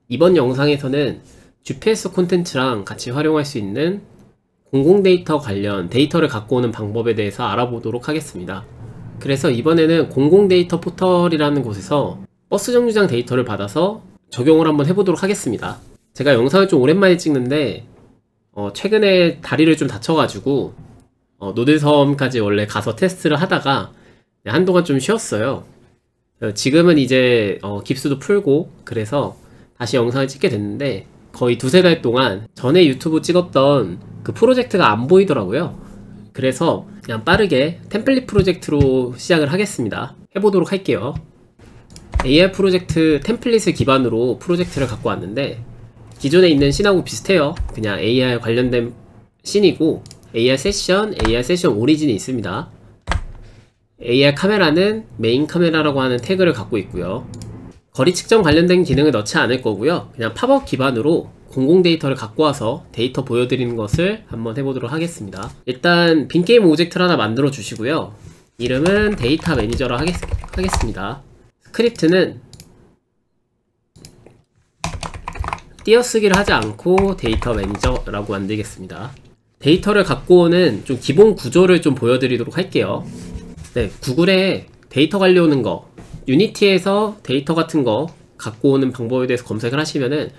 이번 영상에서는 GPS 콘텐츠랑 같이 활용할 수 있는 공공데이터 관련 데이터를 갖고 오는 방법에 대해서 알아보도록 하겠습니다. 그래서 이번에는 공공데이터 포털이라는 곳에서 버스 정류장 데이터를 받아서 적용을 한번 해보도록 하겠습니다. 제가 영상을 좀 오랜만에 찍는데 최근에 다리를 좀 다쳐가지고 노들섬까지 원래 가서 테스트를 하다가 한동안 좀 쉬었어요. 지금은 이제 깁스도 풀고 그래서 다시 영상을 찍게 됐는데 거의 두세 달 동안 전에 유튜브 찍었던 그 프로젝트가 안 보이더라고요. 그래서 그냥 빠르게 템플릿 프로젝트로 시작을 하겠습니다. 해보도록 할게요. AR 프로젝트 템플릿을 기반으로 프로젝트를 갖고 왔는데 기존에 있는 씬하고 비슷해요. 그냥 AR 관련된 씬이고 AR 세션, AR 세션 오리진이 있습니다. AR 카메라는 메인 카메라라고 하는 태그를 갖고 있고요. 거리 측정 관련된 기능을 넣지 않을 거고요. 그냥 팝업 기반으로 공공 데이터를 갖고 와서 데이터 보여드리는 것을 한번 해보도록 하겠습니다. 일단 빈게임 오브젝트를 하나 만들어 주시고요. 이름은 데이터 매니저로 하겠습니다. 스크립트는 띄어쓰기를 하지 않고 데이터 매니저라고 만들겠습니다. 데이터를 갖고 오는 좀 기본 구조를 좀 보여드리도록 할게요. 네, 구글에 데이터 관리오는 거, 유니티에서 데이터 같은 거 갖고 오는 방법에 대해서 검색을 하시면은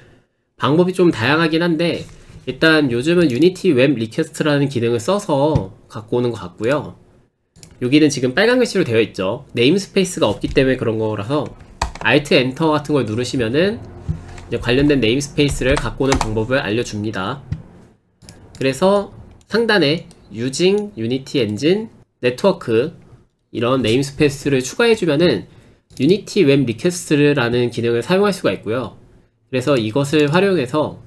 방법이 좀 다양하긴 한데 일단 요즘은 유니티 웹 리퀘스트라는 기능을 써서 갖고 오는 것 같고요. 여기는 지금 빨간 글씨로 되어 있죠. 네임스페이스가 없기 때문에 그런 거라서 Alt 엔터 같은 걸 누르시면은 이제 관련된 네임스페이스를 갖고 오는 방법을 알려줍니다. 그래서 상단에 Using Unity Engine Network 이런 네임스페이스를 추가해주면은 유니티 웹 리퀘스트라는 기능을 사용할 수가 있고요. 그래서 이것을 활용해서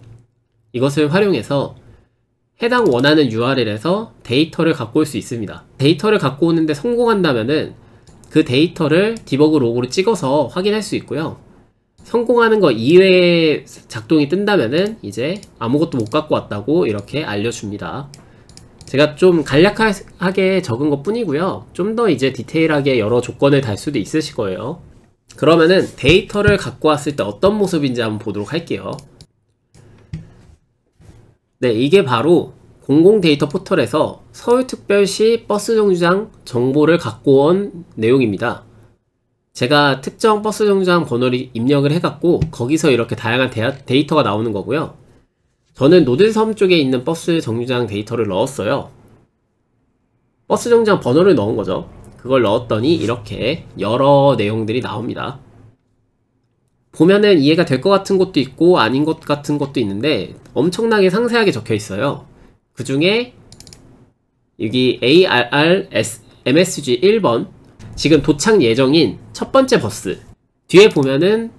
해당 원하는 URL에서 데이터를 갖고 올 수 있습니다. 데이터를 갖고 오는데 성공한다면은 그 데이터를 디버그 로그로 찍어서 확인할 수 있고요. 성공하는 거 이외에 작동이 뜬다면은 이제 아무것도 못 갖고 왔다고 이렇게 알려줍니다. 제가 좀 간략하게 적은 것 뿐이고요. 좀 더 이제 디테일하게 여러 조건을 달 수도 있으실 거예요. 그러면은 데이터를 갖고 왔을 때 어떤 모습인지 한번 보도록 할게요. 네, 이게 바로 공공 데이터 포털에서 서울특별시 버스 정류장 정보를 갖고 온 내용입니다. 제가 특정 버스 정류장 번호를 입력을 해갖고 거기서 이렇게 다양한 데이터가 나오는 거고요. 저는 노들섬 쪽에 있는 버스 정류장 데이터를 넣었어요. 버스 정류장 번호를 넣은 거죠. 그걸 넣었더니 이렇게 여러 내용들이 나옵니다. 보면은 이해가 될 것 같은 것도 있고 아닌 것 같은 것도 있는데 엄청나게 상세하게 적혀 있어요. 그 중에 여기 ARR MSG 1번 지금 도착 예정인 첫 번째 버스 뒤에 보면은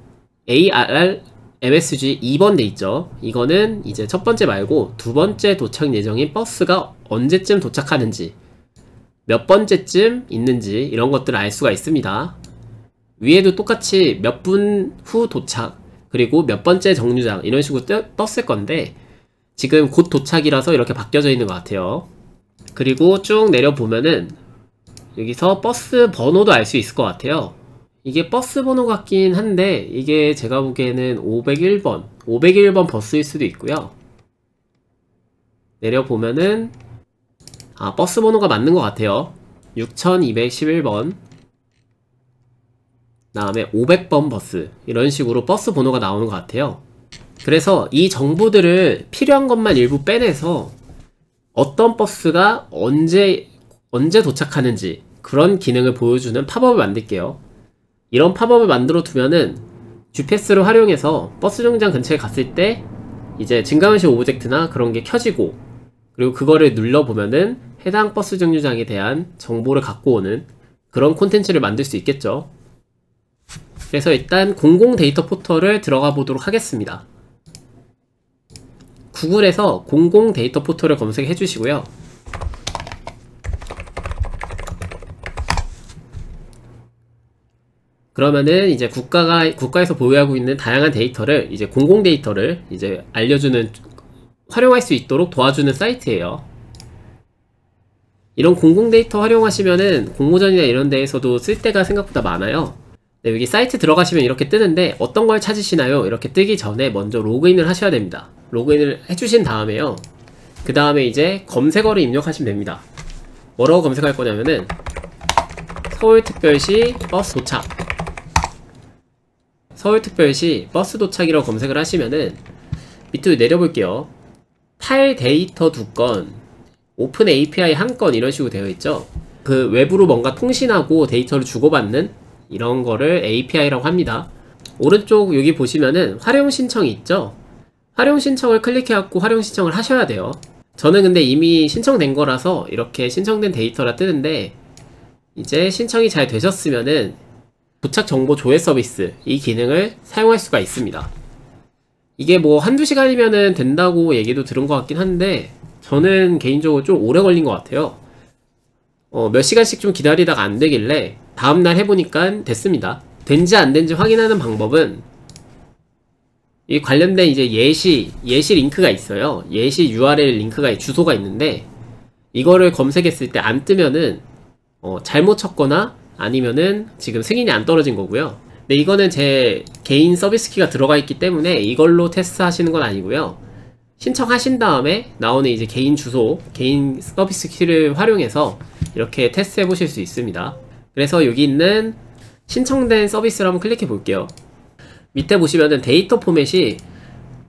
ARR MSG 2번 돼 있죠. 이거는 이제 첫 번째 말고 두 번째 도착 예정인 버스가 언제쯤 도착하는지 몇 번째쯤 있는지 이런 것들을 알 수가 있습니다. 위에도 똑같이 몇 분 후 도착 그리고 몇 번째 정류장 이런 식으로 떴을 건데 지금 곧 도착이라서 이렇게 바뀌어져 있는 것 같아요. 그리고 쭉 내려보면은 여기서 버스 번호도 알 수 있을 것 같아요. 이게 버스 번호 같긴 한데 이게 제가 보기에는 501번 버스일 수도 있고요. 내려보면은 버스 번호가 맞는 것 같아요. 6211번 다음에 500번 버스 이런 식으로 버스 번호가 나오는 것 같아요. 그래서 이 정보들을 필요한 것만 일부 빼내서 어떤 버스가 언제 도착하는지 그런 기능을 보여주는 팝업을 만들게요. 이런 팝업을 만들어 두면은 GPS를 활용해서 버스 정류장 근처에 갔을 때 이제 증강현실 오브젝트나 그런 게 켜지고 그리고 그거를 눌러보면은 해당 버스 정류장에 대한 정보를 갖고 오는 그런 콘텐츠를 만들 수 있겠죠. 그래서 일단 공공 데이터 포털을 들어가 보도록 하겠습니다. 구글에서 공공 데이터 포털을 검색해 주시고요. 그러면은 이제 국가에서 보유하고 있는 다양한 데이터를 이제 공공 데이터를 이제 활용할 수 있도록 도와주는 사이트예요. 이런 공공 데이터 활용하시면은 공모전이나 이런 데에서도 쓸 데가 생각보다 많아요. 네, 여기 사이트 들어가시면 이렇게 뜨는데 어떤 걸 찾으시나요? 이렇게 뜨기 전에 먼저 로그인을 하셔야 됩니다. 로그인을 해주신 다음에요. 그 다음에 이제 검색어를 입력하시면 됩니다. 뭐라고 검색할 거냐면은 서울특별시 버스 도착, 서울특별시 버스 도착이라고 검색을 하시면은 밑으로 내려볼게요. 파일 데이터 2건, 오픈 API 1건 이런 식으로 되어 있죠. 그 외부로 뭔가 통신하고 데이터를 주고받는 이런 거를 API라고 합니다. 오른쪽 여기 보시면은 활용 신청이 있죠. 활용 신청을 클릭해갖고 활용 신청을 하셔야 돼요. 저는 근데 이미 신청된 거라서 이렇게 신청된 데이터라 뜨는데, 이제 신청이 잘 되셨으면은 도착 정보 조회 서비스 이 기능을 사용할 수가 있습니다. 이게 뭐 한두 시간이면은 된다고 얘기도 들은 것 같긴 한데, 저는 개인적으로 좀 오래 걸린 것 같아요. 몇 시간씩 좀 기다리다가 안 되길래 다음날 해보니까 됐습니다. 된지 안 된지 확인하는 방법은 이 관련된 이제 예시 링크가 있어요. 예시 URL 링크가, 주소가 있는데, 이거를 검색했을 때 안 뜨면은 잘못 쳤거나 아니면은 지금 승인이 안 떨어진 거고요. 근데 이거는 제 개인 서비스 키가 들어가 있기 때문에 이걸로 테스트 하시는 건 아니고요. 신청하신 다음에 나오는 이제 개인 주소, 개인 서비스 키를 활용해서 이렇게 테스트 해 보실 수 있습니다. 그래서 여기 있는 신청된 서비스를 한번 클릭해 볼게요. 밑에 보시면은 데이터 포맷이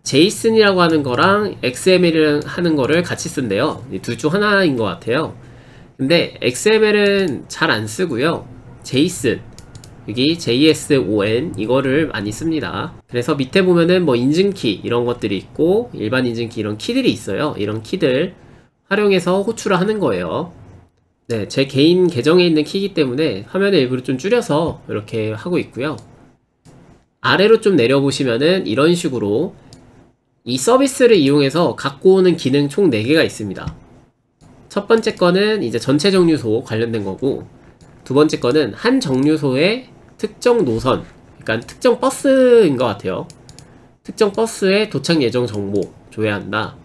JSON이라고 하는 거랑 XML이라고 하는 거를 같이 쓴대요. 둘 중 하나인 것 같아요. 근데 XML은 잘 안 쓰고요. JSON, 여기 JSON 이거를 많이 씁니다. 그래서 밑에 보면은 뭐 인증키 이런 것들이 있고, 일반 인증키 이런 키들이 있어요. 이런 키들 활용해서 호출을 하는 거예요. 네, 제 개인 계정에 있는 키이기 때문에 화면을 일부러 좀 줄여서 이렇게 하고 있고요. 아래로 좀 내려보시면은 이런 식으로 이 서비스를 이용해서 갖고 오는 기능 총 4개가 있습니다. 첫 번째 거는 이제 전체 정류소 관련된 거고, 두 번째 거는 한 정류소의 특정 노선, 그러니까 특정 버스인 것 같아요. 특정 버스의 도착 예정 정보 조회한다.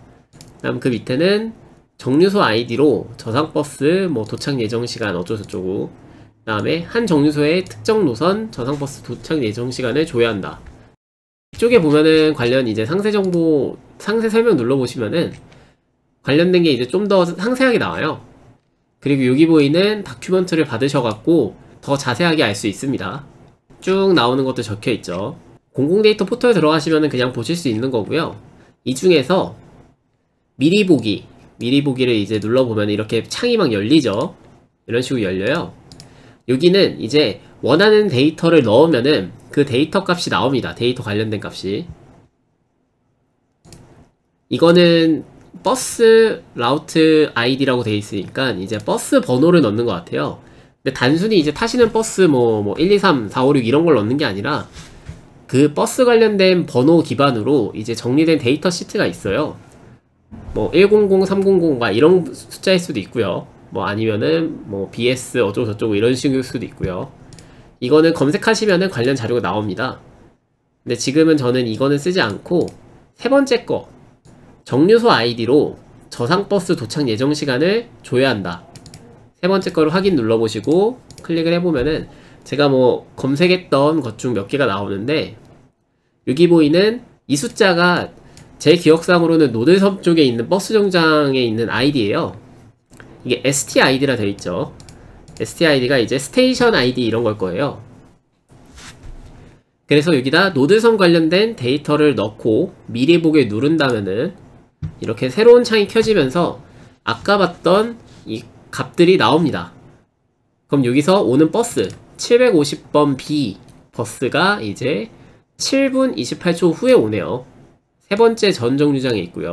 다음 그 밑에는 정류소 아이디로 저상버스 뭐 도착 예정 시간 어쩌고저쩌고, 그 다음에 한 정류소의 특정 노선 저상버스 도착 예정 시간을 조회한다. 이쪽에 보면은 관련 이제 상세 정보, 상세 설명 눌러보시면은 관련된 게 이제 좀 더 상세하게 나와요. 그리고 여기 보이는 다큐멘트를 받으셔갖고 더 자세하게 알 수 있습니다. 쭉 나오는 것도 적혀 있죠. 공공데이터 포털에 들어가시면은 그냥 보실 수 있는 거고요. 이 중에서 미리 보기를 이제 눌러보면 이렇게 창이 막 열리죠. 이런 식으로 열려요. 여기는 이제 원하는 데이터를 넣으면은 그 데이터 값이 나옵니다. 데이터 관련된 값이. 이거는 버스 라우트 아이디라고 되어 있으니까 이제 버스 번호를 넣는 것 같아요. 근데 단순히 이제 타시는 버스 뭐 1, 2, 3, 4, 5, 6 이런 걸 넣는 게 아니라 그 버스 관련된 번호 기반으로 이제 정리된 데이터 시트가 있어요. 뭐 100, 300 막 이런 숫자일 수도 있고요. 뭐 아니면은 뭐 BS 어쩌고저쩌고 이런 식일 수도 있고요. 이거는 검색하시면은 관련 자료가 나옵니다. 근데 지금은 저는 이거는 쓰지 않고 세 번째 거, 정류소 아이디로 저상버스 도착 예정 시간을 조회한다. 세 번째 거를 확인 눌러보시고 클릭을 해보면은 제가 뭐 검색했던 것 중 몇 개가 나오는데, 여기 보이는 이 숫자가 제 기억상으로는 노들섬 쪽에 있는 버스 정장에 있는 아이디예요. 이게 STID라 되어 있죠. STID가 이제 스테이션 아이디 이런 걸 거예요. 그래서 여기다 노들섬 관련된 데이터를 넣고 미리 보기를 누른다면은 이렇게 새로운 창이 켜지면서 아까 봤던 이 값들이 나옵니다. 그럼 여기서 오는 버스 750번 B 버스가 이제 7분 28초 후에 오네요. 세 번째 전 정류장에 있고요.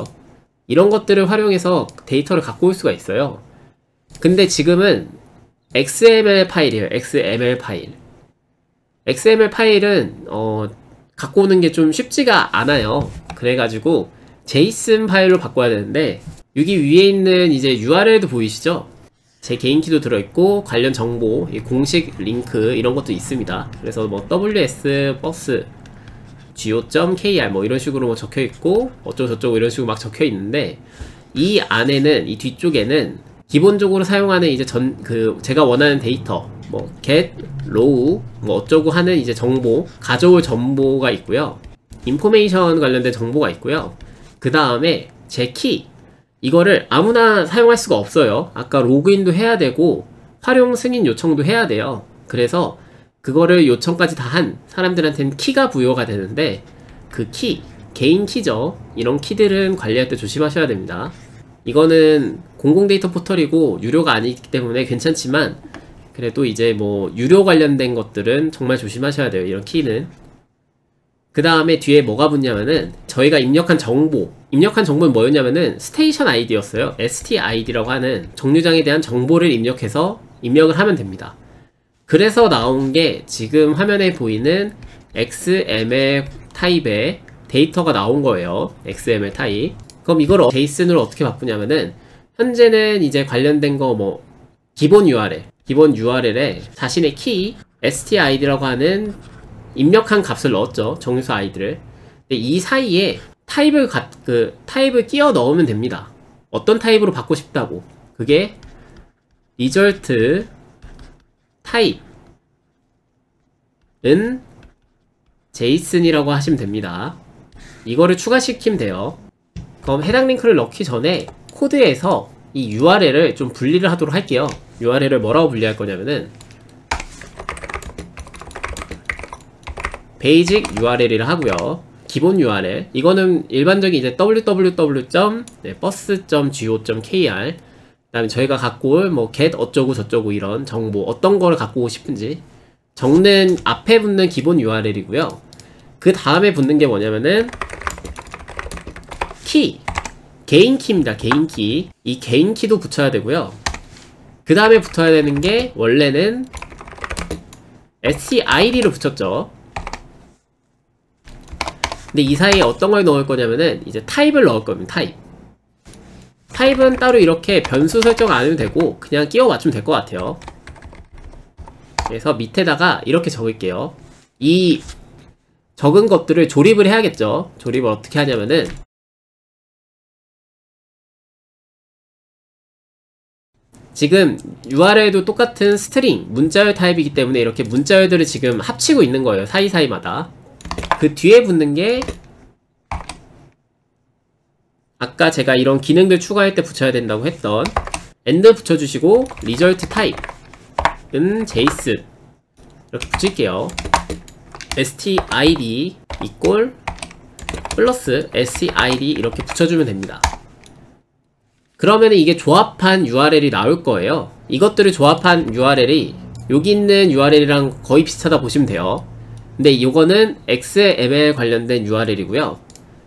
이런 것들을 활용해서 데이터를 갖고 올 수가 있어요. 근데 지금은 XML 파일이에요. XML 파일. XML 파일은 갖고 오는 게 좀 쉽지가 않아요. 그래가지고 JSON 파일로 바꿔야 되는데, 여기 위에 있는 이제 URL도 보이시죠? 제 개인 키도 들어있고 관련 정보, 공식 링크 이런 것도 있습니다. 그래서 뭐 WS 버스 go.kr 뭐 이런 식으로 뭐 적혀있고 어쩌고저쩌고 이런 식으로 막 적혀있는데, 이 안에는, 이 뒤쪽에는 기본적으로 사용하는 이제 제가 원하는 데이터, 뭐 get, row, 뭐 어쩌고 하는 이제 정보, 가져올 정보가 있고요. 인포메이션 관련된 정보가 있고요. 그 다음에 제 키, 이거를 아무나 사용할 수가 없어요. 아까 로그인도 해야 되고 활용 승인 요청도 해야 돼요. 그래서 그거를 요청까지 다 한 사람들한테는 키가 부여가 되는데, 그 키, 개인 키죠. 이런 키들은 관리할 때 조심하셔야 됩니다. 이거는 공공 데이터 포털이고 유료가 아니기 때문에 괜찮지만, 그래도 이제 뭐 유료 관련된 것들은 정말 조심하셔야 돼요. 이런 키는. 그 다음에 뒤에 뭐가 붙냐면은 저희가 입력한 정보는 뭐였냐면은 스테이션 아이디였어요. STID라고 하는 정류장에 대한 정보를 입력해서 입력을 하면 됩니다. 그래서 나온 게 지금 화면에 보이는 XML 타입의 데이터가 나온 거예요. XML 타입. 그럼 이걸 JSON으로 어떻게 바꾸냐면은, 현재는 이제 관련된 거 뭐 기본 URL에 자신의 키 STID라고 하는 입력한 값을 넣었죠. 정유소 아이디를. 근데 이 사이에 타입을 끼워 넣으면 됩니다. 어떤 타입으로 받고 싶다고. 그게 result 타입은 JSON이라고 하시면 됩니다. 이거를 추가시키면 돼요. 그럼 해당 링크를 넣기 전에 코드에서 이 URL을 좀 분리를 하도록 할게요. URL을 뭐라고 분리할 거냐면은 베이직 URL이라 하고요. 기본 URL, 이거는 일반적인 이제 www.bus.go.kr, 그 다음에 저희가 갖고 올 뭐 get 어쩌고 저쩌고 이런 정보, 어떤 거를 갖고 오고 싶은지 적는 앞에 붙는 기본 URL이고요. 그 다음에 붙는 게 뭐냐면은 키, 개인 키입니다. 개인 키. 이 개인 키도 붙여야 되고요. 그 다음에 붙어야 되는 게 원래는 STID를 붙였죠. 근데 이 사이에 어떤 걸 넣을 거냐면은 이제 타입을 넣을 겁니다. 타입은 따로 이렇게 변수 설정 안 해도 되고 그냥 끼워 맞추면 될 것 같아요. 그래서 밑에다가 이렇게 적을게요. 이 적은 것들을 조립을 해야겠죠. 조립을 어떻게 하냐면은 지금 URL도 똑같은 스트링, 문자열 타입이기 때문에 이렇게 문자열들을 지금 합치고 있는 거예요. 사이사이마다. 그 뒤에 붙는 게 아까 제가 이런 기능들 추가할 때 붙여야 된다고 했던 and 붙여주시고 result 타입은 JSON 이렇게 붙일게요. stid equal 플러스 stid 이렇게 붙여주면 됩니다. 그러면 이게 조합한 URL이 나올 거예요. 이것들을 조합한 URL이 여기 있는 URL이랑 거의 비슷하다 보시면 돼요. 근데 이거는 XML 관련된 URL이고요.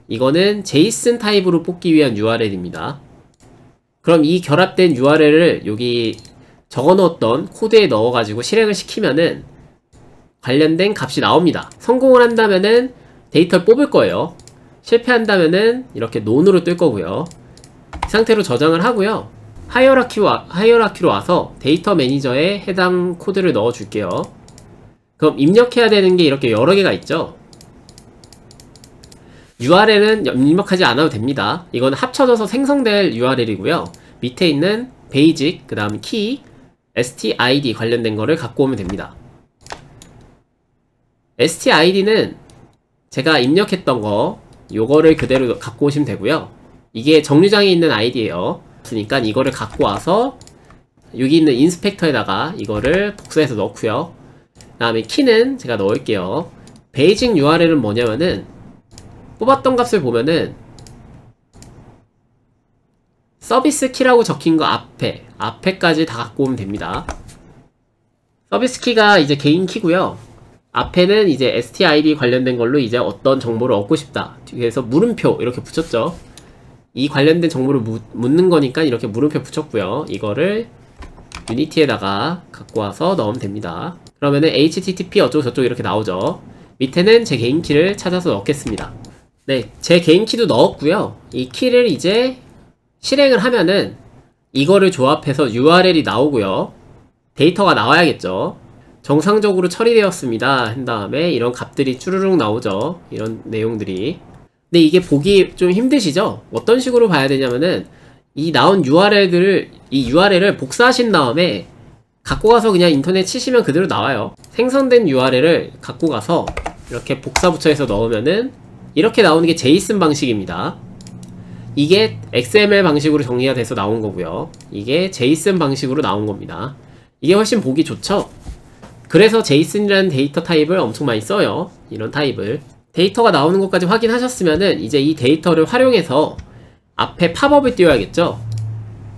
이거는 JSON 타입으로 뽑기 위한 URL입니다. 그럼 이 결합된 URL을 여기 적어놓았던 코드에 넣어가지고 실행을 시키면은 관련된 값이 나옵니다. 성공을 한다면은 데이터를 뽑을 거예요. 실패한다면은 이렇게 논으로 뜰 거고요. 이 상태로 저장을 하고요. 하이어라키로 와서 데이터 매니저에 해당 코드를 넣어 줄게요. 그럼 입력해야 되는 게 이렇게 여러 개가 있죠. URL은 입력하지 않아도 됩니다. 이건 합쳐져서 생성될 URL이고요. 밑에 있는 베이직, 그 다음 키, STID 관련된 거를 갖고 오면 됩니다. STID는 제가 입력했던 거, 요거를 그대로 갖고 오시면 되고요. 이게 정류장에 있는 아이디예요. 그러니까 이거를 갖고 와서 여기 있는 인스펙터에다가 이거를 복사해서 넣고요. 그 다음에 키는 제가 넣을게요. 베이직 URL은 뭐냐면은 뽑았던 값을 보면은 서비스 키라고 적힌 거 앞에까지 다 갖고 오면 됩니다. 서비스 키가 이제 개인 키고요. 앞에는 이제 STID 관련된 걸로 이제 어떤 정보를 얻고 싶다. 그래서 물음표 이렇게 붙였죠. 이 관련된 정보를 묻는 거니까 이렇게 물음표 붙였고요. 이거를 유니티에다가 갖고 와서 넣으면 됩니다. 그러면은 http 어쩌고저쩌고 이렇게 나오죠. 밑에는 제 개인 키를 찾아서 넣겠습니다. 네, 제 개인 키도 넣었고요. 이 키를 이제 실행을 하면은 이거를 조합해서 URL이 나오고요. 데이터가 나와야겠죠. 정상적으로 처리되었습니다 한 다음에 이런 값들이 쭈루룩 나오죠. 이런 내용들이. 근데 이게 보기 좀 힘드시죠? 어떤 식으로 봐야 되냐면은 이 나온 URL을 복사하신 다음에 갖고 가서 그냥 인터넷 치시면 그대로 나와요. 생성된 URL을 갖고 가서 이렇게 복사 붙여서 넣으면은 이렇게 나오는 게 제이슨 방식입니다. 이게 XML 방식으로 정리가 돼서 나온 거고요. 이게 제이슨 방식으로 나온 겁니다. 이게 훨씬 보기 좋죠? 그래서 제이슨이라는 데이터 타입을 엄청 많이 써요. 이런 타입을. 데이터가 나오는 것까지 확인하셨으면은 이제 이 데이터를 활용해서 앞에 팝업을 띄워야겠죠?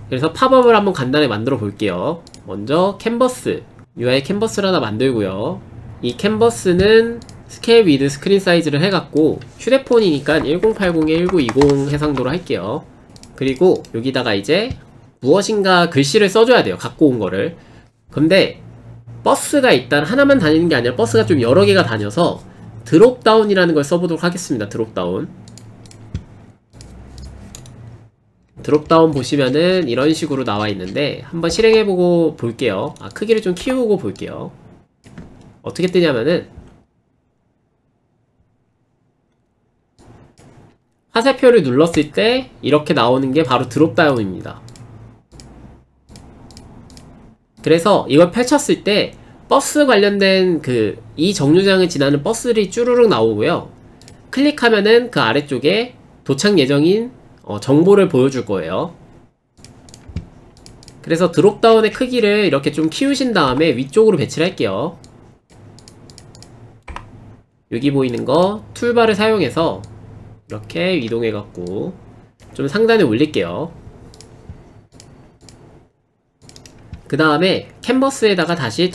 그래서 팝업을 한번 간단히 만들어 볼게요. 먼저 캔버스, UI 캔버스를 하나 만들고요. 이 캔버스는 스케일 위드 스크린 사이즈를 해갖고 휴대폰이니까 1080에 1920 해상도로 할게요. 그리고 여기다가 이제 무엇인가 글씨를 써줘야 돼요. 갖고 온 거를. 근데 버스가 일단 하나만 다니는 게 아니라 버스가 좀 여러 개가 다녀서 드롭다운이라는 걸 써보도록 하겠습니다. 드롭다운. 드롭다운 보시면은 이런 식으로 나와 있는데 한번 실행해보고 볼게요. 크기를 좀 키우고 볼게요. 어떻게 뜨냐면은 화살표를 눌렀을 때 이렇게 나오는 게 바로 드롭다운입니다. 그래서 이걸 펼쳤을 때 버스 관련된 이 정류장을 지나는 버스들이 쭈루룩 나오고요. 클릭하면은 그 아래쪽에 도착 예정인 정보를 보여줄 거예요. 그래서 드롭다운의 크기를 이렇게 좀 키우신 다음에 위쪽으로 배치를 할게요. 여기 보이는 거 툴바를 사용해서 이렇게 이동해 갖고 좀 상단에 올릴게요. 그 다음에 캔버스에다가 다시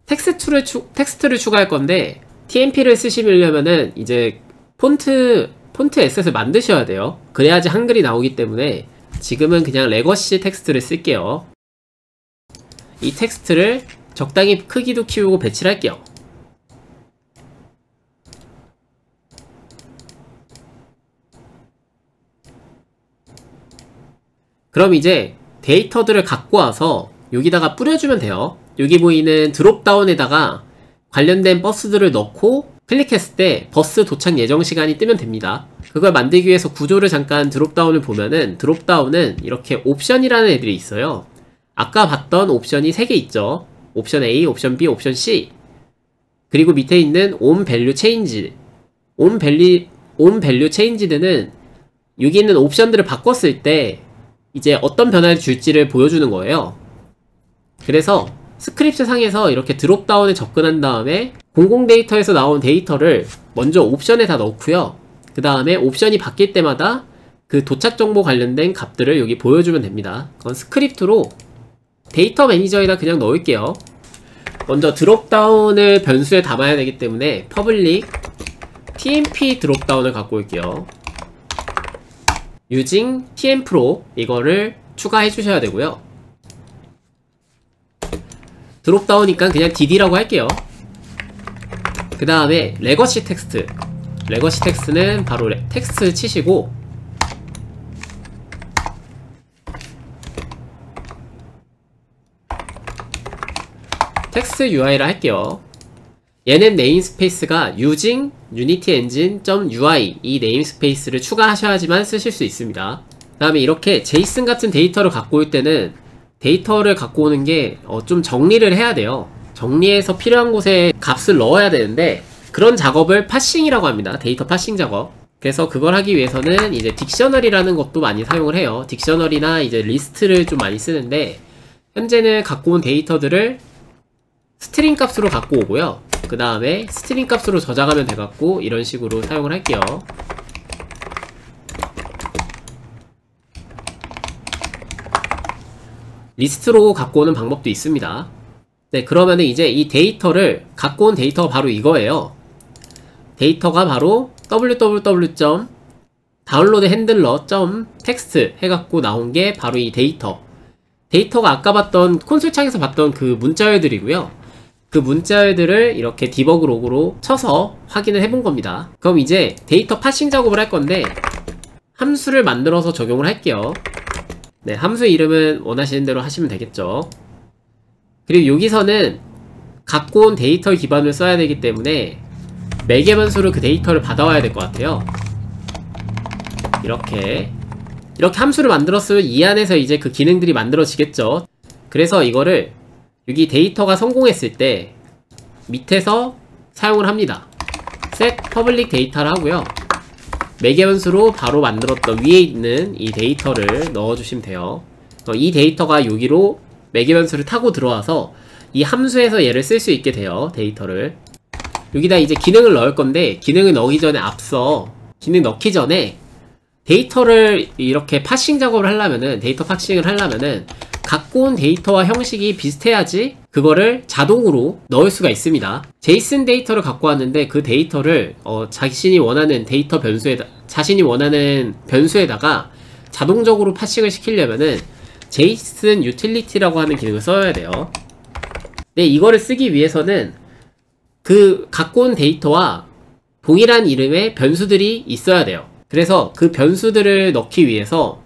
텍스트를 추가할 건데 TMP를 쓰시려면은 이제 폰트 에셋을 만드셔야 돼요. 그래야지 한글이 나오기 때문에 지금은 그냥 레거시 텍스트를 쓸게요. 이 텍스트를 적당히 크기도 키우고 배치를 할게요. 그럼 이제 데이터들을 갖고 와서 여기다가 뿌려주면 돼요. 여기 보이는 드롭다운에다가 관련된 버스들을 넣고 클릭했을 때 버스 도착 예정 시간이 뜨면 됩니다. 그걸 만들기 위해서 구조를 잠깐 드롭다운을 보면은 드롭다운은 이렇게 옵션이라는 애들이 있어요. 아까 봤던 옵션이 3개 있죠. 옵션 A, 옵션 B, 옵션 C. 그리고 밑에 있는 on value change. on value changed는 여기 있는 옵션들을 바꿨을 때 이제 어떤 변화를 줄지를 보여주는 거예요. 그래서 스크립트 상에서 이렇게 드롭다운에 접근한 다음에 공공 데이터에서 나온 데이터를 먼저 옵션에 다 넣고요. 그 다음에 옵션이 바뀔 때마다 그 도착 정보 관련된 값들을 여기 보여주면 됩니다. 그건 스크립트로 데이터 매니저에다 그냥 넣을게요. 먼저 드롭다운을 변수에 담아야 되기 때문에 public tmp 드롭다운을 갖고 올게요. using tmpro 이거를 추가해 주셔야 되고요. 드롭다운이니까 그냥 dd라고 할게요. 그 다음에 레거시 텍스트는 바로 텍스트 치시고 텍스트 UI를 할게요. 얘는 네임스페이스가 using unityengine.ui 이 네임스페이스를 추가하셔야지만 쓰실 수 있습니다. 그 다음에 이렇게 제이슨 같은 데이터를 갖고 올 때는 데이터를 갖고 오는 게 좀 정리를 해야 돼요. 정리해서 필요한 곳에 값을 넣어야 되는데 그런 작업을 파싱이라고 합니다. 데이터 파싱 작업. 그래서 그걸 하기 위해서는 이제 딕셔너리라는 것도 많이 사용을 해요. 딕셔너리나 이제 리스트를 좀 많이 쓰는데 현재는 갖고 온 데이터들을 스트링 값으로 갖고 오고요. 그 다음에 스트링 값으로 저장하면 돼갖고 이런 식으로 사용을 할게요. 리스트로 갖고 오는 방법도 있습니다. 네, 그러면은 이제 이 데이터를 갖고 온 데이터가 바로 이거예요. 데이터가 바로 www.downloadhandler.txt 해갖고 나온 게 바로 이 데이터가 아까 봤던 콘솔 창에서 봤던 그 문자열들이고요. 그 문자열들을 이렇게 디버그 로그로 쳐서 확인을 해본 겁니다. 그럼 이제 데이터 파싱 작업을 할 건데 함수를 만들어서 적용을 할게요. 네, 함수 이름은 원하시는 대로 하시면 되겠죠. 그리고 여기서는 갖고 온 데이터 기반을 써야 되기 때문에 매개 변수로 그 데이터를 받아와야 될 것 같아요. 이렇게 함수를 만들었으면 이 안에서 이제 그 기능들이 만들어지겠죠. 그래서 이거를 여기 데이터가 성공했을 때 밑에서 사용을 합니다. set public data를 하고요. 매개 변수로 바로 만들었던 위에 있는 이 데이터를 넣어주시면 돼요. 이 데이터가 여기로 매개 변수를 타고 들어와서 이 함수에서 얘를 쓸 수 있게 돼요. 데이터를 여기다 이제 기능을 넣을 건데, 기능을 넣기 전에 앞서 기능 넣기 전에 데이터를 이렇게 파싱 작업을 하려면은, 데이터 파싱을 하려면은 갖고 온 데이터와 형식이 비슷해야지 그거를 자동으로 넣을 수가 있습니다. 제이슨 데이터를 갖고 왔는데 그 데이터를 자신이 원하는 데이터 변수에다가 자동적으로 파싱을 시키려면은 제이슨 유틸리티라고 하는 기능을 써야 돼요. 근데 이거를 쓰기 위해서는 그 갖고 온 데이터와 동일한 이름의 변수들이 있어야 돼요. 그래서 그 변수들을 넣기 위해서,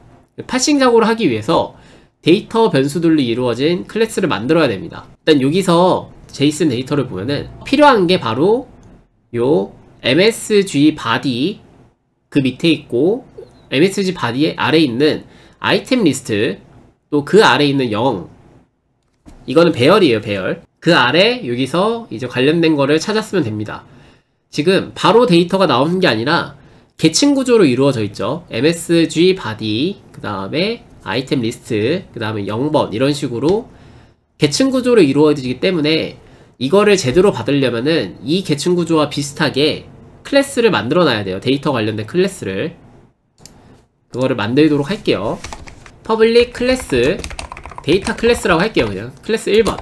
파싱 작업을 하기 위해서 데이터 변수들로 이루어진 클래스를 만들어야 됩니다. 일단 여기서 제이슨 데이터를 보면은 필요한 게 바로 요 MSG body 그 밑에 있고, MSG body의 아래에 있는 아이템 리스트, 또 그 아래에 있는 0, 이거는 배열이에요. 배열. 그 아래 여기서 이제 관련된 거를 찾았으면 됩니다. 지금 바로 데이터가 나오는 게 아니라 계층 구조로 이루어져 있죠. MSG body, 그 다음에 아이템 리스트, 그 다음에 0번, 이런 식으로 계층 구조로 이루어지기 때문에 이거를 제대로 받으려면은 이 계층 구조와 비슷하게 클래스를 만들어 놔야 돼요. 데이터 관련된 클래스를. 그거를 만들도록 할게요. public 클래스, 데이터 클래스라고 할게요. 그냥 클래스 1번.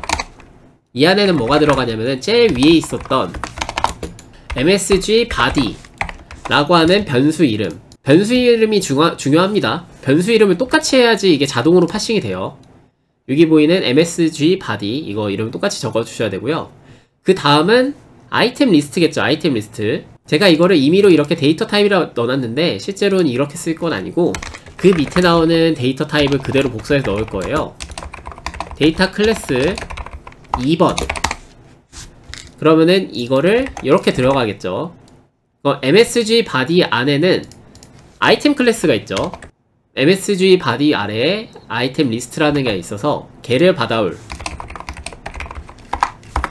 이 안에는 뭐가 들어가냐면은 제일 위에 있었던 MSG body 라고 하는 변수 이름, 변수 이름이 중요합니다. 변수 이름을 똑같이 해야지 이게 자동으로 파싱이 돼요. 여기 보이는 MSG body, 이거 이름 똑같이 적어주셔야 되고요. 그 다음은 아이템 리스트겠죠. 아이템 리스트. 제가 이거를 임의로 이렇게 데이터 타입이라 넣어놨는데 실제로는 이렇게 쓸 건 아니고 그 밑에 나오는 데이터 타입을 그대로 복사해서 넣을 거예요. 데이터 클래스 2번. 그러면은 이거를 이렇게 들어가겠죠. MSG body 안에는 아이템 클래스가 있죠. MSG body 아래에 아이템 리스트라는 게 있어서 걔를 받아올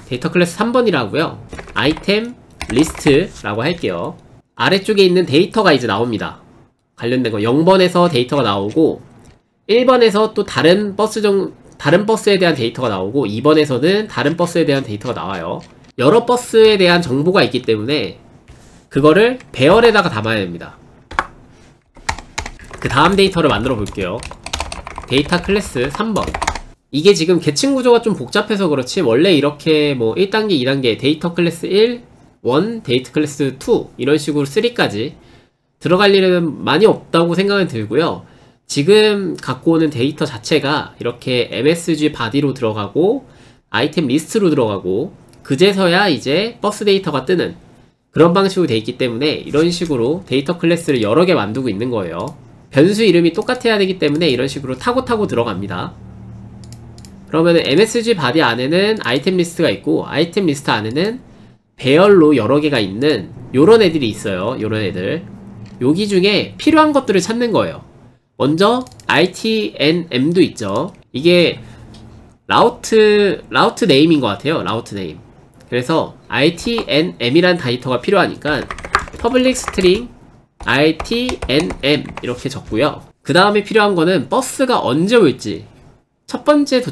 데이터 클래스 3번이라고요. 아이템 리스트라고 할게요. 아래쪽에 있는 데이터가 이제 나옵니다. 관련된 거 0번에서 데이터가 나오고 1번에서 또 다른 버스에 대한 데이터가 나오고 2번에서는 다른 버스에 대한 데이터가 나와요. 여러 버스에 대한 정보가 있기 때문에 그거를 배열에다가 담아야 됩니다. 그 다음 데이터를 만들어 볼게요. 데이터 클래스 3번. 이게 지금 계층 구조가 좀 복잡해서 그렇지 원래 이렇게 뭐 1단계, 2단계, 데이터 클래스 1, 1, 데이터 클래스 2 이런 식으로 3까지 들어갈 일은 많이 없다고 생각은 들고요. 지금 갖고 오는 데이터 자체가 이렇게 MSG body로 들어가고 아이템 리스트로 들어가고 그제서야 이제 버스 데이터가 뜨는 그런 방식으로 돼 있기 때문에 이런 식으로 데이터 클래스를 여러 개 만들고 있는 거예요. 변수 이름이 똑같아야 되기 때문에 이런 식으로 타고 들어갑니다. 그러면은 MSG body 안에는 아이템 리스트가 있고 아이템 리스트 안에는 배열로 여러 개가 있는 요런 애들이 있어요. 요런 애들. 여기 중에 필요한 것들을 찾는 거예요. 먼저 ITNM도 있죠. 이게 라우트 네임인 것 같아요. 라우트 네임. 그래서 ITNM이란 데이터가 필요하니까 public string ITNM 이렇게 적고요. 그 다음에 필요한 거는 버스가 언제 올지, 첫 번째로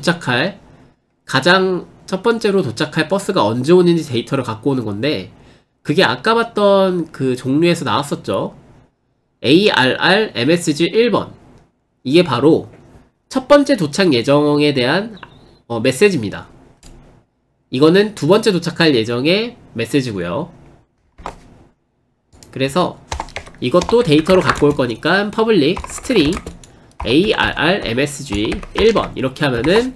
도착할 버스가 언제 오는지 데이터를 갖고 오는 건데 그게 아까 봤던 그 종류에서 나왔었죠. ARR MSG 1번. 이게 바로 첫 번째 도착 예정에 대한 메시지입니다. 이거는 두 번째 도착할 예정의 메시지고요. 그래서 이것도 데이터로 갖고 올 거니까 public string ARR MSG 1번 이렇게 하면은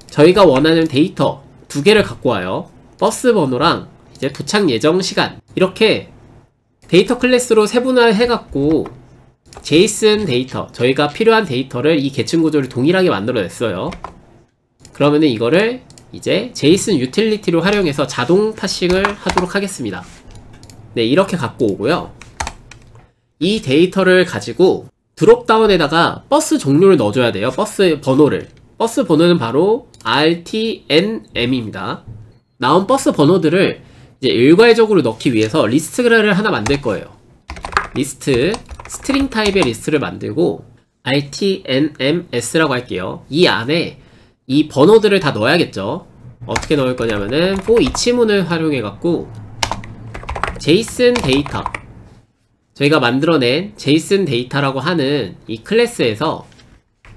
저희가 원하는 데이터 두 개를 갖고 와요. 버스 번호랑 이제 도착 예정 시간. 이렇게 데이터 클래스로 세분화를 해갖고 제이슨 데이터, 저희가 필요한 데이터를 이 계층 구조를 동일하게 만들어냈어요. 그러면은 이거를 이제 제이슨 유틸리티로 활용해서 자동 파싱을 하도록 하겠습니다. 네, 이렇게 갖고 오고요. 이 데이터를 가지고 드롭다운에다가 버스 종류를 넣어줘야 돼요. 버스 번호를. 버스 번호는 바로 RTNM입니다. 나온 버스 번호들을 이제 일괄적으로 넣기 위해서 리스트를 하나 만들 거예요. 리스트, 스트링 타입의 리스트를 만들고 RTNMS라고 할게요. 이 안에 이 번호들을 다 넣어야겠죠. 어떻게 넣을 거냐면은 for each문을 활용해 갖고 JSON 데이터, 저희가 만들어낸 JSON 데이터라고 하는 이 클래스에서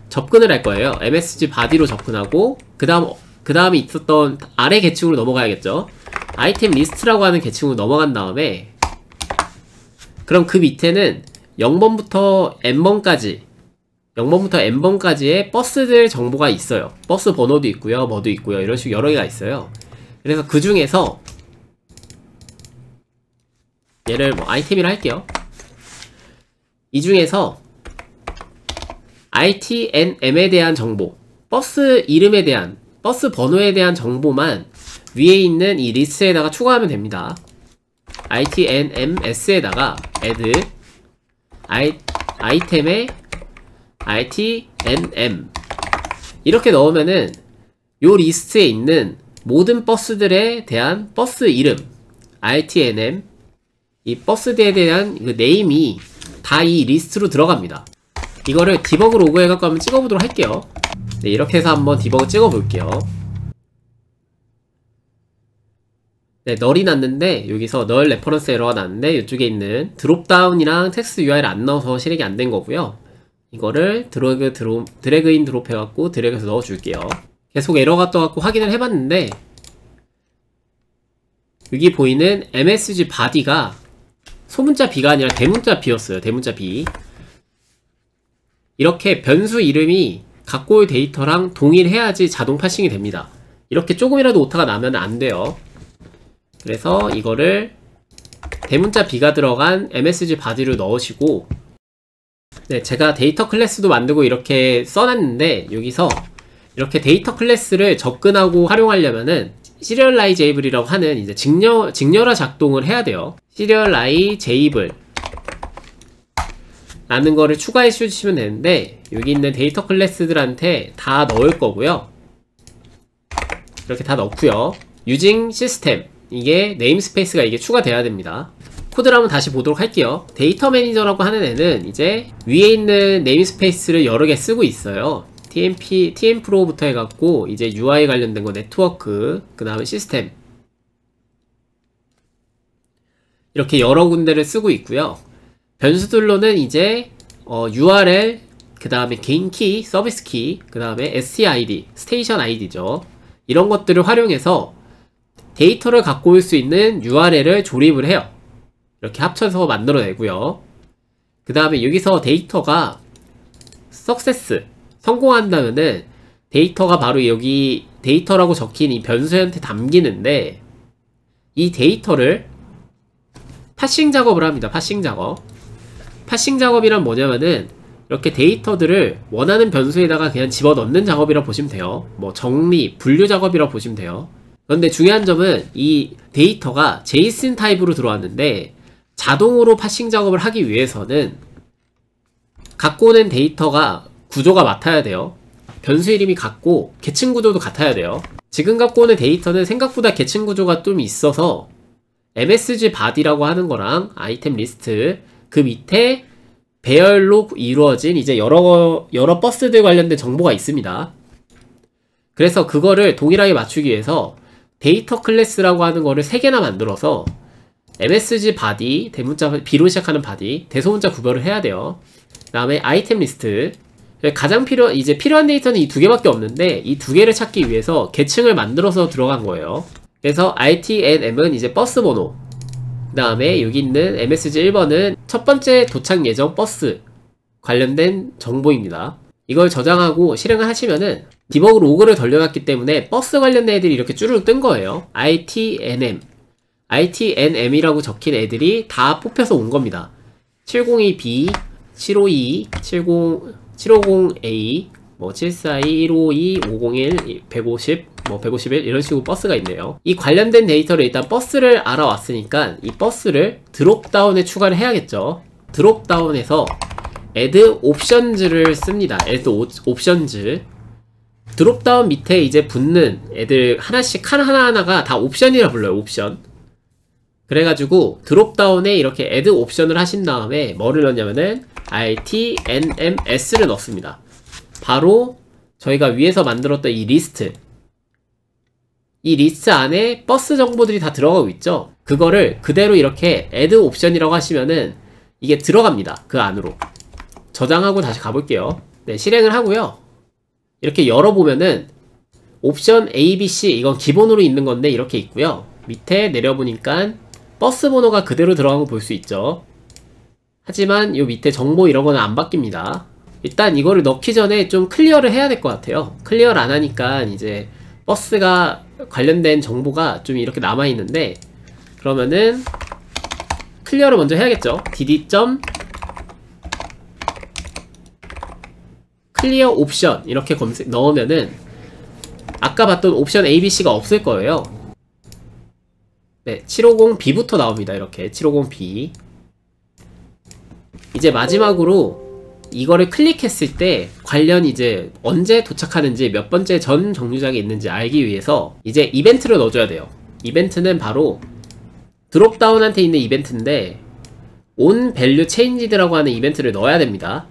접근을 할 거예요. MSG body로 접근하고 그 다음에 있었던 아래 계층으로 넘어가야겠죠. 아이템 리스트라고 하는 계층으로 넘어간 다음에 그럼 그 밑에는 0번부터 n번까지의 버스들 정보가 있어요. 버스 번호도 있고요, 뭐도 있고요, 이런 식으로 여러 개가 있어요. 그래서 그 중에서 얘를 뭐 아이템이라 할게요. 이 중에서 RTNM에 대한 정보, 버스 이름에 대한, 버스 번호에 대한 정보만 위에 있는 이 리스트에다가 추가하면 됩니다. RTNMS에다가 add 아이템에 RTNM 이렇게 넣으면은 요 리스트에 있는 모든 버스들에 대한 버스 이름 RTNM, 이 버스들에 대한 그 네임이 다 이 리스트로 들어갑니다. 이거를 디버그 로그 해갖고 한번 찍어보도록 할게요. 네, 이렇게 해서 한번 디버그 찍어볼게요. 네, 널이 났는데 여기서 널 레퍼런스 에러가 났는데 이쪽에 있는 드롭다운이랑 텍스트 URL 안 넣어서 실행이 안 된 거고요. 이거를 드래그 인 드롭 해갖고 드래그해서 넣어줄게요. 계속 에러가 떠갖고 확인을 해봤는데 여기 보이는 MSG body가 소문자 B가 아니라 대문자 B였어요. 대문자 B. 이렇게 변수 이름이 갖고 올 데이터랑 동일해야지 자동 파싱이 됩니다. 이렇게 조금이라도 오타가 나면 안 돼요. 그래서 이거를 대문자 B가 들어간 MSG body로 넣으시고, 네, 제가 데이터 클래스도 만들고 이렇게 써놨는데 여기서 이렇게 데이터 클래스를 접근하고 활용하려면은 serializable이라고 하는 이제 직렬화 작동을 해야 돼요. serializable 라는 거를 추가해 주시면 되는데 여기 있는 데이터 클래스들한테 다 넣을 거고요. 이렇게 다 넣고요. using system, 이게 네임스페이스가 이게 추가돼야 됩니다. 코드를 한번 다시 보도록 할게요. 데이터 매니저라고 하는 애는 이제 위에 있는 네임스페이스를 여러 개 쓰고 있어요. TM프로부터 해갖고 이제 UI 관련된 거 네트워크, 그 다음에 시스템, 이렇게 여러 군데를 쓰고 있고요. 변수들로는 이제 URL, 그 다음에 개인 키, 서비스 키, 그 다음에 STID, 스테이션 ID죠. 이런 것들을 활용해서 데이터를 갖고 올 수 있는 URL을 조립을 해요. 이렇게 합쳐서 만들어내고요. 그 다음에 여기서 데이터가 석세스, 성공한다면은 데이터가 바로 여기 데이터라고 적힌 이 변수한테 담기는데 이 데이터를 파싱 작업을 합니다. 파싱 작업. 파싱 작업이란 뭐냐면은 이렇게 데이터들을 원하는 변수에다가 그냥 집어넣는 작업이라 보시면 돼요. 뭐 정리, 분류 작업이라 보시면 돼요. 그런데 중요한 점은 이 데이터가 JSON 타입으로 들어왔는데 자동으로 파싱 작업을 하기 위해서는 갖고 오는 데이터가 구조가 같아야 돼요. 변수 이름이 같고 계층 구조도 같아야 돼요. 지금 갖고 오는 데이터는 생각보다 계층 구조가 좀 있어서 MSG body라고 하는 거랑 아이템 리스트 그 밑에 배열로 이루어진 이제 여러 버스들 관련된 정보가 있습니다. 그래서 그거를 동일하게 맞추기 위해서 데이터 클래스라고 하는 거를 3개나 만들어서 MSG body, 대문자 B로 시작하는 body, 대소문자 구별을 해야 돼요. 그 다음에 아이템 리스트, 가장 필요한 데이터는 이 2개밖에 없는데 이 2개를 찾기 위해서 계층을 만들어서 들어간 거예요. 그래서 RTNM은 이제 버스 번호, 그 다음에 여기 있는 MSG 1번은 첫 번째 도착 예정 버스 관련된 정보입니다. 이걸 저장하고 실행을 하시면은 디버그 로그를 돌려놨기 때문에 버스 관련된 애들이 이렇게 쭈르륵 뜬 거예요. RTNM이라고 적힌 애들이 다 뽑혀서 온 겁니다. 702B, 752, 750A, 뭐 742, 152, 501, 150, 뭐 151 이런 식으로 버스가 있네요. 이 관련된 데이터를 일단 버스를 알아왔으니까 이 버스를 드롭다운에 추가를 해야겠죠. 드롭다운에서 add options를 씁니다. add options. 드롭다운 밑에 이제 붙는 애들 하나씩 하나하나가 다 옵션이라 불러요. 옵션. 그래가지고 드롭다운에 이렇게 add 옵션을 하신 다음에 뭐를 넣냐면은 RTNMS를 넣습니다. 바로 저희가 위에서 만들었던 이 리스트 안에 버스 정보들이 다 들어가고 있죠. 그거를 그대로 이렇게 add 옵션이라고 하시면은 이게 들어갑니다. 그 안으로. 저장하고 다시 가볼게요. 네, 실행을 하고요. 이렇게 열어보면은 옵션 ABC, 이건 기본으로 있는 건데 이렇게 있고요. 밑에 내려보니까 버스 번호가 그대로 들어간 거 볼 수 있죠. 하지만 이 밑에 정보 이런 거는 안 바뀝니다. 일단 이거를 넣기 전에 좀 클리어를 해야 될 것 같아요. 클리어를 안 하니까 이제 버스가 관련된 정보가 좀 이렇게 남아있는데, 그러면은 클리어를 먼저 해야겠죠. dd. 클리어 옵션 이렇게 넣으면은 아까 봤던 옵션 ABC가 없을 거예요. 네, 750B부터 나옵니다. 이렇게 750B. 이제 마지막으로 이거를 클릭했을 때 관련 이제 언제 도착하는지 몇 번째 전 정류장에 있는지 알기 위해서 이제 이벤트를 넣어줘야 돼요. 이벤트는 바로 드롭다운한테 있는 이벤트인데 on value changed라고 하는 이벤트를 넣어야 됩니다.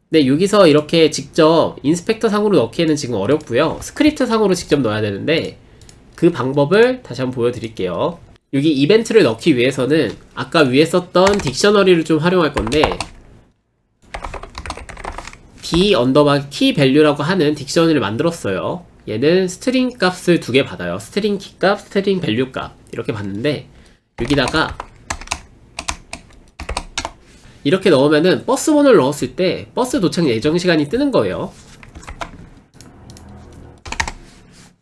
근데 여기서 이렇게 직접 인스펙터 상으로 넣기에는 지금 어렵고요. 스크립트 상으로 직접 넣어야 되는데 그 방법을 다시 한번 보여드릴게요. 여기 이벤트를 넣기 위해서는 아까 위에 썼던 딕셔너리를 좀 활용할 건데 d_keyValue라고 하는 딕셔너리를 만들었어요. 얘는 스트링 값을 2개 받아요. 스트링 키 값, 스트링 밸류 값 이렇게 받는데 여기다가 이렇게 넣으면은 버스 번호를 넣었을 때 버스 도착 예정 시간이 뜨는 거예요.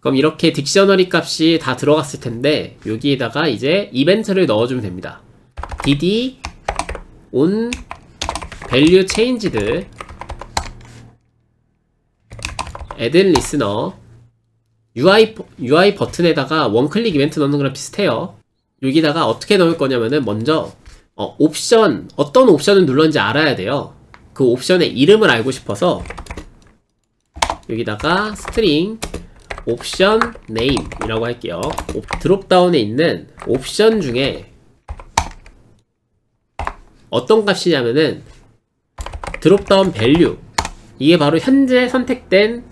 그럼 이렇게 딕셔너리 값이 다 들어갔을 텐데 여기에다가 이제 이벤트를 넣어주면 됩니다. dd on value changed add listener UI 버튼에다가 원클릭 이벤트 넣는 거랑 비슷해요. 여기다가 어떻게 넣을 거냐면은 먼저 옵션, 어떤 옵션을 눌렀는지 알아야 돼요. 그 옵션의 이름을 알고 싶어서 여기다가 스트링 옵션 네임 이라고 할게요. 드롭다운에 있는 옵션 중에 어떤 값이냐면은 드롭다운 밸류, 이게 바로 현재 선택된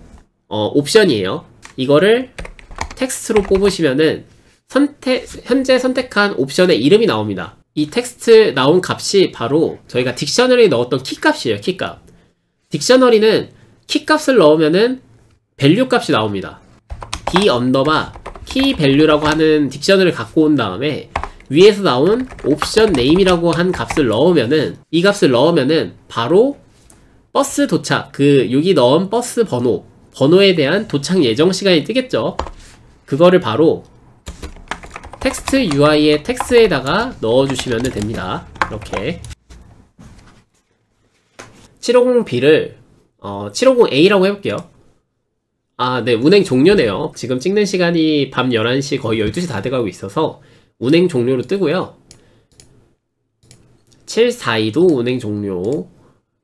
옵션이에요. 이거를 텍스트로 뽑으시면은 현재 선택한 옵션의 이름이 나옵니다. 이 텍스트 나온 값이 바로 저희가 딕셔너리에 넣었던 키값이에요. 키값. 딕셔너리는 키값을 넣으면은 밸류 값이 나옵니다. d_keyValue라고 하는 딕셔너리를 갖고 온 다음에 위에서 나온 옵션 네임이라고 한 값을 넣으면은, 이 값을 넣으면은 바로 버스 도착, 여기 넣은 버스 번호에 대한 도착 예정 시간이 뜨겠죠. 그거를 바로 텍스트 UI의 텍스트에다가 넣어주시면 됩니다. 이렇게 750B를 750A라고 해볼게요. 아, 네, 운행 종료네요. 지금 찍는 시간이 밤 11시 거의 12시 다 돼가고 있어서 운행 종료로 뜨고요. 742도 운행 종료,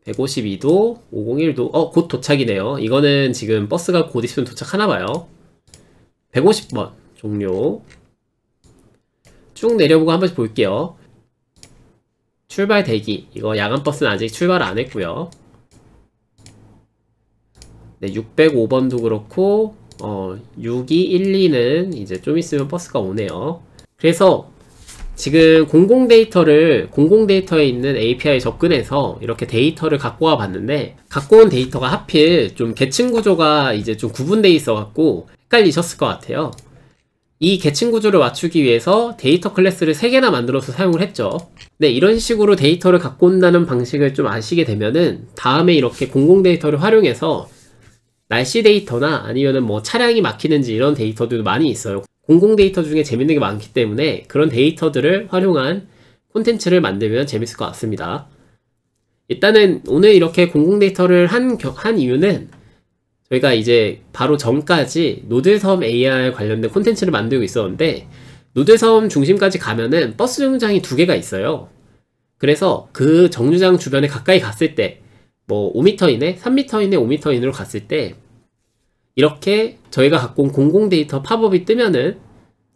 152도, 501도, 곧 도착이네요. 이거는 지금 버스가 곧 있으면 도착하나봐요. 150번 종료. 쭉 내려보고 한 번씩 볼게요. 출발 대기. 이거 야간버스는 아직 출발 안 했고요. 네, 605번도 그렇고 6212는 이제 좀 있으면 버스가 오네요. 그래서 지금 공공 데이터에 있는 API에 접근해서 이렇게 데이터를 갖고 와 봤는데, 갖고 온 데이터가 하필 좀 계층 구조가 이제 좀 구분되어 있어 갖고 헷갈리셨을 것 같아요. 이 계층 구조를 맞추기 위해서 데이터 클래스를 3개나 만들어서 사용을 했죠. 네, 이런 식으로 데이터를 갖고 온다는 방식을 좀 아시게 되면은 다음에 이렇게 공공 데이터를 활용해서 날씨 데이터나 아니면은 뭐 차량이 막히는지 이런 데이터들도 많이 있어요. 공공 데이터 중에 재밌는 게 많기 때문에 그런 데이터들을 활용한 콘텐츠를 만들면 재밌을 것 같습니다. 일단은 오늘 이렇게 공공 데이터를 한 이유는 저희가 이제 바로 전까지 노들섬 AR 관련된 콘텐츠를 만들고 있었는데, 노들섬 중심까지 가면은 버스 정류장이 2개가 있어요. 그래서 그 정류장 주변에 가까이 갔을 때 뭐 5m 이내, 3m 이내, 5m 이내로 갔을 때 이렇게 저희가 갖고 온 공공 데이터 팝업이 뜨면은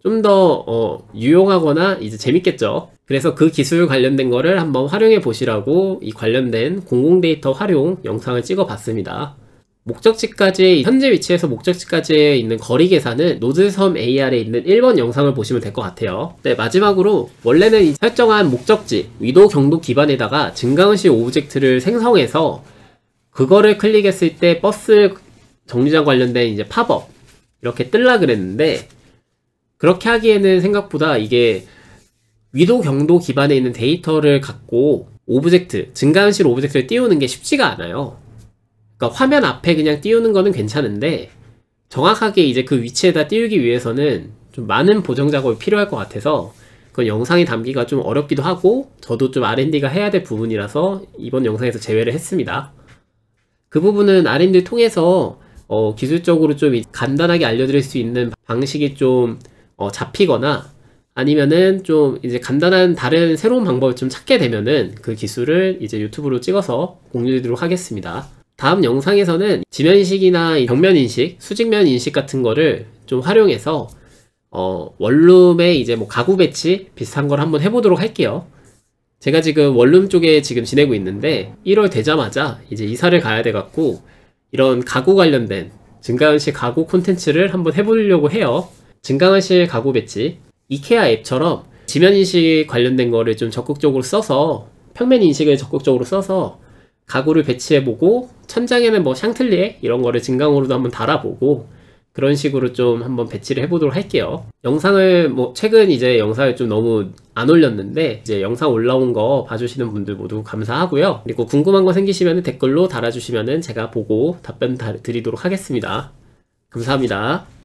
좀 더 유용하거나 이제 재밌겠죠. 그래서 그 기술 관련된 거를 한번 활용해 보시라고 이 관련된 공공 데이터 활용 영상을 찍어 봤습니다. 목적지까지, 현재 위치에서 목적지까지에 있는 거리 계산은 노드섬 AR에 있는 1번 영상을 보시면 될 것 같아요. 네, 마지막으로 원래는 이 설정한 목적지, 위도 경도 기반에다가 증강시 오브젝트를 생성해서 그거를 클릭했을 때 버스 정류장 관련된 이제 팝업 이렇게 뜰라 그랬는데, 그렇게 하기에는 생각보다 이게 위도 경도 기반에 있는 데이터를 갖고 오브젝트, 증가현실 오브젝트를 띄우는 게 쉽지가 않아요. 그러니까 화면 앞에 그냥 띄우는 거는 괜찮은데 정확하게 이제 그 위치에다 띄우기 위해서는 좀 많은 보정 작업이 필요할 것 같아서 그건 영상에 담기가 좀 어렵기도 하고 저도 좀 R&D가 해야 될 부분이라서 이번 영상에서 제외를 했습니다. 그 부분은 R&D를 통해서 기술적으로 좀 간단하게 알려드릴 수 있는 방식이 좀 잡히거나 아니면은 좀 이제 간단한 다른 새로운 방법을 좀 찾게 되면은 그 기술을 이제 유튜브로 찍어서 공유드리도록 하겠습니다. 다음 영상에서는 지면인식이나 벽면인식, 수직면 인식 같은 거를 좀 활용해서 원룸에 이제 뭐 가구 배치 비슷한 걸 한번 해보도록 할게요. 제가 지금 원룸 쪽에 지금 지내고 있는데 1월 되자마자 이제 이사를 가야 돼갖고 이런 가구 관련된 증강현실 가구 콘텐츠를 한번 해보려고 해요. 증강현실 가구 배치, 이케아 앱처럼 지면인식 관련된 거를 좀 적극적으로 써서 평면인식을 적극적으로 써서 가구를 배치해보고 천장에는 뭐 샹틀리에 이런 거를 증강으로도 한번 달아보고 그런 식으로 좀 한번 배치를 해보도록 할게요. 영상을 뭐 최근 이제 영상을 좀 너무 안 올렸는데 이제 영상 올라온 거 봐주시는 분들 모두 감사하고요. 그리고 궁금한 거 생기시면 댓글로 달아주시면 제가 보고 답변 드리도록 하겠습니다. 감사합니다.